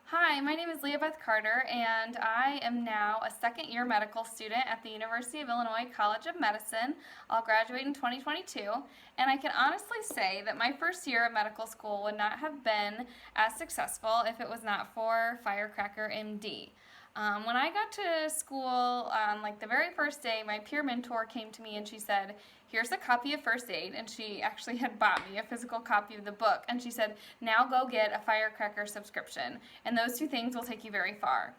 Hi, my name is Leah Beth Carter, and I am now a second-year medical student at the University of Illinois College of Medicine. I'll graduate in 2022, and I can honestly say that my first year of medical school would not have been as successful if it was not for Firecracker MD. When I got to school on the very first day, my peer mentor came to me and she said, "Here's a copy of first aid," and she actually had bought me a physical copy of the book, and she said, "Now go get a Firecracker subscription, and those two things will take you very far."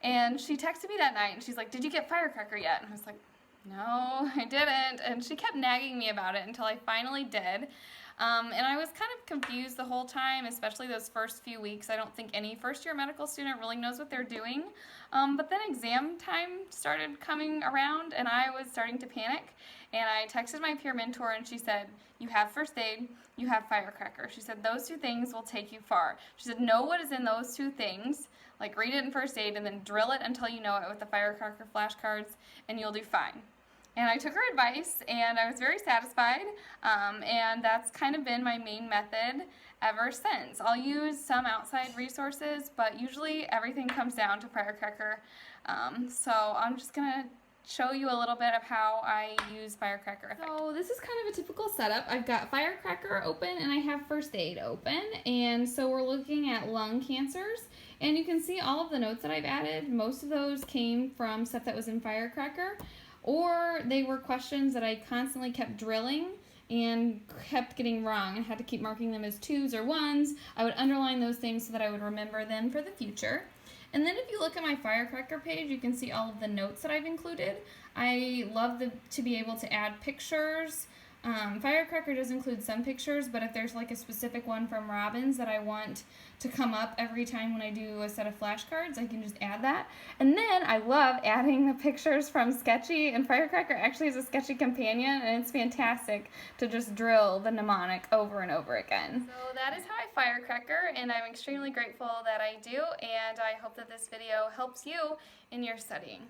And she texted me that night and she's like, "Did you get Firecracker yet?" And I was like, "No, I didn't." And she kept nagging me about it until I finally did. And I was kind of confused the whole time, especially those first few weeks. I don't think any first-year medical student really knows what they're doing. But then exam time started coming around and I was starting to panic. And I texted my peer mentor and she said, "You have first aid, you have Firecracker." She said, "Those two things will take you far." She said, "Know what is in those two things, like read it in first aid and then drill it until you know it with the Firecracker flashcards and you'll do fine." And I took her advice and I was very satisfied, and that's kind of been my main method ever since. I'll use some outside resources, but usually everything comes down to Firecracker. So I'm just going to show you a little bit of how I use Firecracker. So this is kind of a typical setup. I've got Firecracker open and I have first aid open, and so we're looking at lung cancers, and you can see all of the notes that I've added. Most of those came from stuff that was in Firecracker, or they were questions that I constantly kept drilling and kept getting wrong. I had to keep marking them as 2s or 1s. I would underline those things so that I would remember them for the future. And then if you look at my Firecracker page, you can see all of the notes that I've included. I love to be able to add pictures. Firecracker does include some pictures, but if there's like a specific one from Robbins that I want to come up every time when I do a set of flashcards, I can just add that. And then I love adding the pictures from Sketchy, and Firecracker actually is a Sketchy companion, and it's fantastic to just drill the mnemonic over and over again. So that is how I Firecracker, and I'm extremely grateful that I do, and I hope that this video helps you in your studying.